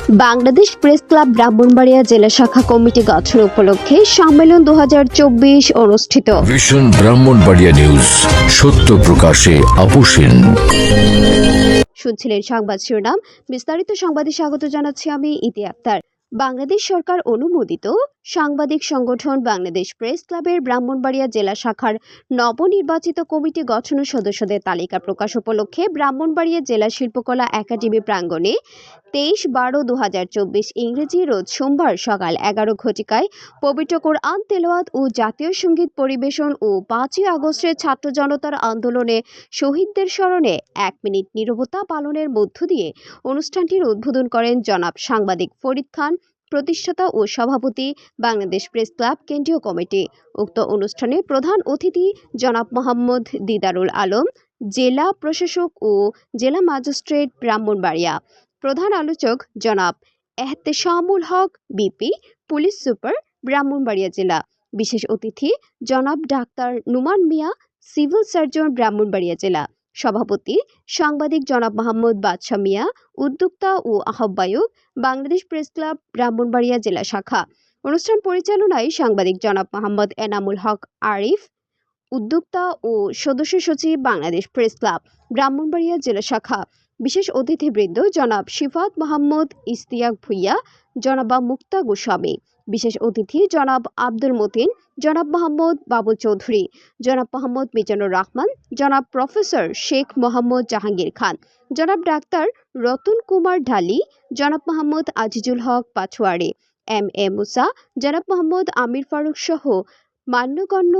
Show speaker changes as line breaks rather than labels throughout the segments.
Bangladesh press club Brahmanbaria জেলা শাখা committee গঠন উপলক্ষে সম্মেলন 2024 অনুষ্ঠিত।
ভিশন ব্রাহ্মণবাড়িয়া নিউজ, সত্য প্রকাশে আপোষহীন।
শুনছিলেন সংবাদ শিরোনাম, বিস্তারিত সংবাদে স্বাগত জানাচ্ছি আমি ইতি আক্তার। বাংলাদেশ সরকার অনুমোদিত সাংবাদিক সংগঠন বাংলাদেশ প্রেস ক্লাবের ব্রাহ্মণবাড়িয়া জেলা শাখার নবনির্বাচিত কমিটি গঠন ও সদস্যদের তালিকা প্রকাশ উপলক্ষে ব্রাহ্মণবাড়িয়া জেলা শিল্পকলা একাডেমি প্রাঙ্গণে 23/12/2024 ইংরেজি রোজ সোমবার সকাল 11 ঘটিকায় পবিত্র কোরআন তেলাওয়াত ও জাতীয় সঙ্গীত পরিবেশন ও 5ই আগস্টের ছাত্র জনতার আন্দোলনে শহীদদের স্মরণে 1 মিনিট নীরবতা পালনের মধ্য দিয়ে অনুষ্ঠানটির উদ্বোধন করেন জনাব সাংবাদিক ফরিদ খান, প্রতিষ্ঠাতা ও সভাপতি বাংলাদেশ প্রেস ক্লাব কেন্দ্রীয় কমিটি। উক্ত অনুষ্ঠানে প্রধান অতিথি জনাব মোহাম্মদ দিদারুল আলম, জেলা প্রশাসক ও জেলা ম্যাজিস্ট্রেট ব্রাহ্মণবাড়িয়া। প্রধান আলোচক জনাব এহতেশামুল হক বিপি, পুলিশ সুপার ব্রাহ্মণবাড়িয়া জেলা। বিশেষ অতিথি জনাব ডাক্তার নুমান মিয়া, সিভিল সার্জন ব্রাহ্মণবাড়িয়া জেলা। সভাপতি সাংবাদিক জনাব মোহাম্মদ বাদশা মিয়া, উদ্যোক্তা ও আহ্বায়ক বাংলাদেশ প্রেস ক্লাব ব্রাহ্মণবাড়িয়া জেলা শাখা। অনুষ্ঠান পরিচালনায় সাংবাদিক জনাব মোহাম্মদ এনামুল হক আরিফ, উদ্যোক্তা ও সদস্য সচিব বাংলাদেশ প্রেস ক্লাব ব্রাহ্মণবাড়িয়া জেলা শাখা। বিশেষ অতিথিবৃন্দ জনাব শিফাত মোহাম্মদ ইস্তিয়াক ভুইয়া, জনাবা মুক্তা গোস্বামী। বিশেষ অতিথি জনাব আব্দুল মতিন, জনাব মোহাম্মদ বাবুল চৌধুরী, জনাব মোহাম্মদ মিজানুর রহমান, জনাব প্রফেসর শেখ মোহাম্মদ জাহাঙ্গীর খান, জনাব ডাক্তার রতন কুমার ঢালি, জনাব মোহাম্মদ আজিজুল হক পাছোয়ারি, এম.এ. মুসা, জনাব মোহাম্মদ আমির ফারুক সহ মান্যগণ্য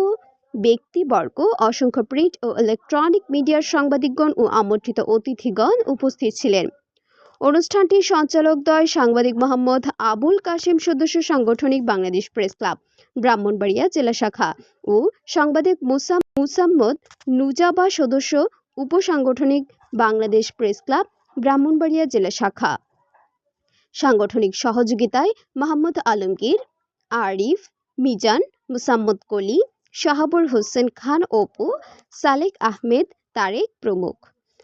ব্যক্তিবর্গ, অসংখ্য প্রিন্ট ও ইলেকট্রনিক মিডিয়ার সাংবাদিকগণ ও আমন্ত্রিত অতিথিগণ উপস্থিত ছিলেন। অনুষ্ঠানটির সঞ্চালকদ্বয় সাংবাদিক মোহাম্মদ আবুল কাশেম, সদস্য সাংগঠনিক বাংলাদেশ প্রেস ক্লাব ব্রাহ্মণবাড়িয়া জেলা শাখা, ও সাংবাদিক মুসাম্মদ নুজাবা, সদস্য উপসাংগঠনিক বাংলাদেশ প্রেস ক্লাব ব্রাহ্মণবাড়িয়া জেলা শাখা। সাংগঠনিক সহযোগিতায় মোহাম্মদ আলমগীর, আরিফ, মিজান, মুসাম্মদ কলি, শাহাবুর হোসেন খান অপু, সালেক আহমেদ, তারেক প্রমুখ।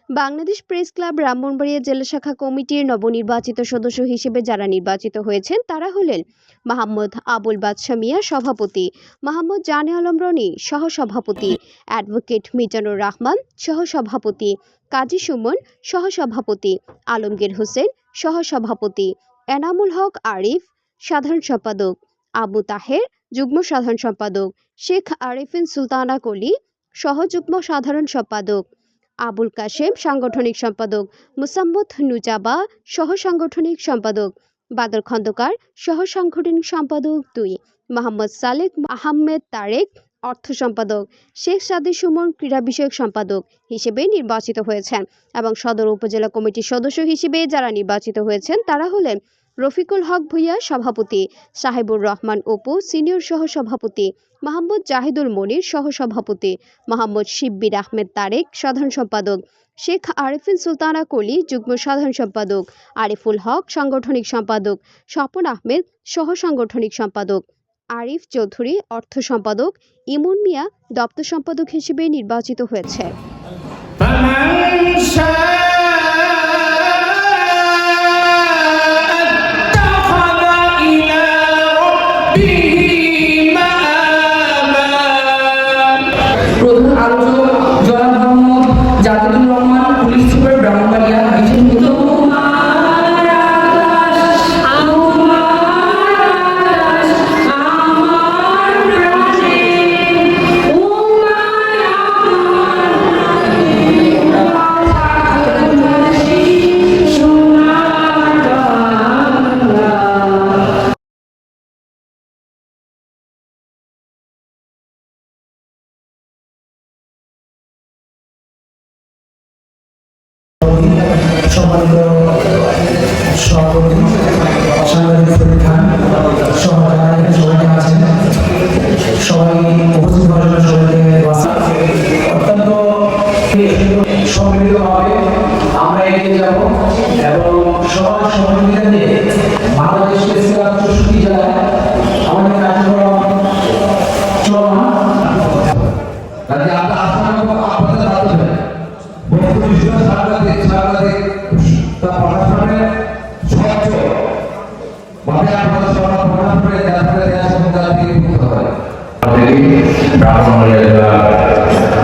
বাংলাদেশ প্রেস ক্লাব ব্রাহ্মণবাড়িয়া জেলা শাখা কমিটির নবনির্বাচিত সদস্য হিসেবে যারা নির্বাচিত হয়েছেন তারা হলেন মোহাম্মদ আবুল বাদশা মিয়া সভাপতি, মোহাম্মদ জানে আলম রনি সহসভাপতি, অ্যাডভোকেট মিজানুর রহমান সহসভাপতি, কাজী সুমন সহসভাপতি, আলমগীর হোসেন সহসভাপতি, এনামুল হক আরিফ সাধারণ সম্পাদক, আবু তাহের যুগ্ম সাধারণ সম্পাদক, শেখ আরিফিন সুলতানা কলি সহযুগ্ম সাধারণ সম্পাদক, আবুল কাশেম সাংগঠনিক সম্পাদক, মুসাম্মদ নুজাবা সহ সাংগঠনিক সম্পাদক, বাদল খন্দকার সহ সাংগঠনিক সম্পাদক 2, মোহাম্মদ সালেক আহমেদ তারেক অর্থ সম্পাদক, শেখ সাদি সুমন ক্রীড়া বিষয়ক সম্পাদক হিসেবে নির্বাচিত হয়েছেন এবং সদর উপজেলা কমিটির সদস্য হিসেবে যারা নির্বাচিত হয়েছেন তারা হলেন রফিকুল হক ভুইয়া সভাপতি, সাহেবুর রহমান অপু সিনিয়র সহ সভাপতি, মোহাম্মদ জাহিদুল মনির সহ সভাপতি, মোহাম্মদ শিব্বির আহমেদ তারেক সাধারণ সম্পাদক, শেখ আরিফিন সুলতানা কলি যুগ্ম সাধারণ সম্পাদক, আরিফুল হক সাংগঠনিক সম্পাদক, স্বপন আহমেদ সহ সাংগঠনিক সম্পাদক, আরিফ চৌধুরী অর্থ সম্পাদক, ইমন মিয়া দপ্তর সম্পাদক হিসেবে নির্বাচিত হয়েছে।
সম্মানিত সভাপতি সাংবাদিক ফরিদ খান সহ যারা সবাই আছেন, সবাই উপস্থিত হওয়ার জন্য সবাইকে অত্যন্ত সম্মিলিতভাবে আমরা এগিয়ে যাব এবং সবার সহযোগিতা দিয়ে বাংলাদেশ প্রেস ক্লাব 64 জেলায় আমাদের কার্যক্রম চলমান। সাংবাদিক তা প্রশাসনের স্বচ্ছ ব্রাহ্মণবাড়িয়া জেলার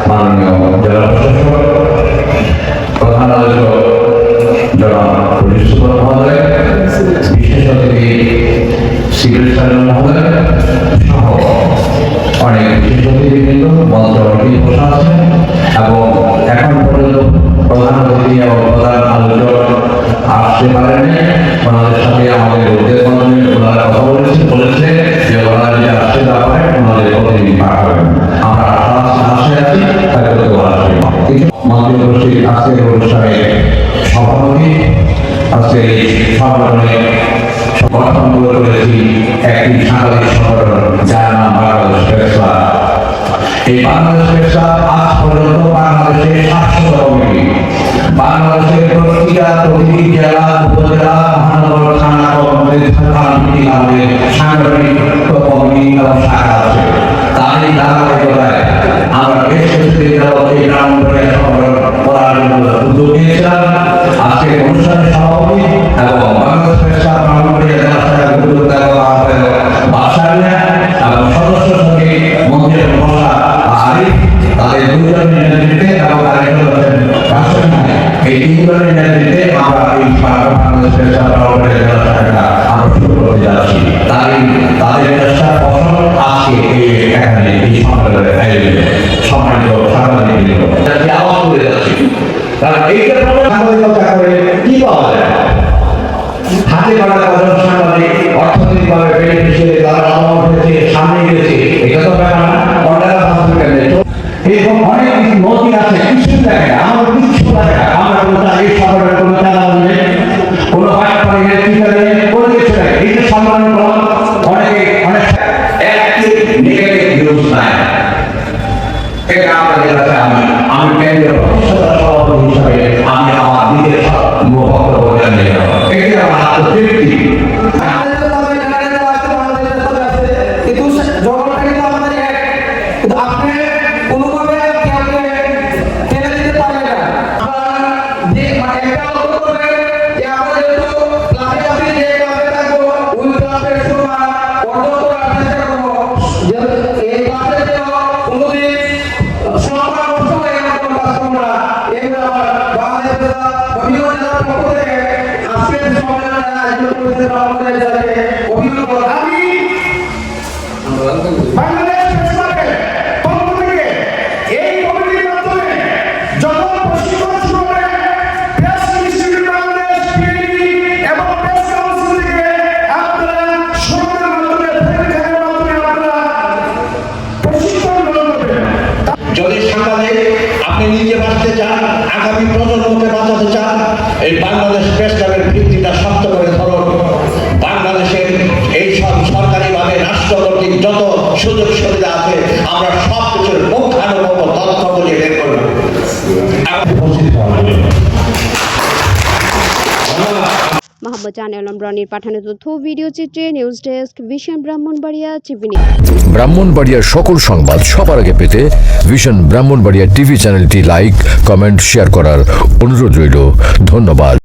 মাননীয় জেলা প্রশাসক, প্রধান আলোচক জনাব পুলিশ সুপার মহোদয়, বিশেষ অতিথি সিভিল সার্জন মহোদয় সহ অনেক বিশেষ অতিথিবৃন্দ মঞ্চে অনেকেই বসা আছেন এবং এখন পর্যন্ত প্রধান অতিথি এবং প্রধান আলোচক আসতে পারেনি। ওনাদের সাথে আমাদের উদ্যোগ মন্ত্রী ওনারা কথা বলেছে যে ওনারা যদি আসতে না পারে ওনাদের প্রতিনিধি পাঠাবেন। আমরা আশায় আছি তাকে করতে আসবে। মন্ত্রী উপস্থিত আজকের অনুষ্ঠানে সভাপতি, আজকে এই সংগঠনে গঠন করেছি একটি সাংবাদিক সংগঠন যার নাম বাংলাদেশ প্রেস ক্লাব। এই বাংলাদেশ প্রেস ক্লাব আজ পর্যন্ত বাংলাদেশের 700 কমিটি, বাংলাদেশের প্রতিটি জেলা, উপজেলা, মহানগর, থানা, আমাদের সাংগঠনিক কমিটি এবং শাখা আছে। তারই ধারাবাহিকতায় আমরা বেশ কিছুদিন যাবত এই ব্রাহ্মণবাড়িয়া সংগঠন করার জন্য উদ্যোগ নিয়েছিলাম। আজকে অনুষ্ঠানের সভাপতি এবং বাংলাদেশ প্রেস ক্লাব ব্রাহ্মণবাড়িয়া জেলা শাখার উদ্যোক্তা এবং বাসারিয়া এবং সদস্য সচিব মন্ত্রী মশা আরিফ, তাদের দুজনের নেতৃত্বে এবং আরেকজন এই তিনজনের নেতৃত্বে আমরা এই বাংলাদেশ প্রেস ক্লাব ব্রাহ্মণবাড়িয়া জেলা শাখাটা আমরা শুরু করতে যাচ্ছি। তাদের চেষ্টার ফসল আজকে এখানে এই সম্মেলনের আয়োজনে সম্মানিত সাংবাদিকবৃন্দ আওয়াজ করে যাচ্ছি। কারণ এইটা সাংবাদিকতা করে কি পাওয়া যায়? হাতে গড়া কজন সাংবাদিক অর্থনৈতিকভাবে বেনিফিশিয়ারি তারা লাভবান হয়েছে, সামনে গেছে, এটা তো ব্যাপার না। অন্যান্য হসপিটালে এরকম অনেক কিছু নথি আছে, কিছু লাগে না, আমার কিছু লাগে না। আমরা কোনো এই শহরের কোনো চালান নেই, কোনো বাইক পাই নেই, টিকার নেই, কোনো কিছু নেই। এই যে সম্মান অনেকে অনেক অ্যাক্টিভ নেগেটিভ নিউজ নাই। এটা আমাদের কাছে আমি কেন্দ্রীয় প্রতিষ্ঠাতা সভাপতি হিসাবে আমি আমার নিজের বক্তব্য জানিয়ে দেব। এটি আমার আত্মতৃপ্তি।
যদি সাংবাদিক আপনি নিজে বাঁচতে চান, আগামী প্রজন্মকে বাঁচাতে চান, এই বাংলাদেশ প্রেস ক্লাবের ভিত্তিটা শক্ত করে ধরুন। বাংলাদেশের এই সব সরকারিভাবে রাষ্ট্র কর্তৃক যত সুযোগ সুবিধা আছে আমরা সব কিছুর পুঙ্খানুপুঙ্খ তথ্য বুঝে বের করব।
মোহাম্মদ জানে আলম রনির পাঠানো তথ্য ভিডিও চিত্রে নিউজ ডেস্ক ভিশন ব্রাহ্মণবাড়িয়া চিবিনি।
ব্রাহ্মণবাড়িয়ার সকল সংবাদ সবার আগে পেতে ভিশন ব্রাহ্মণবাড়িয়া টিভি চ্যানেলটি লাইক, কমেন্ট, শেয়ার করার অনুরোধ রইল। ধন্যবাদ।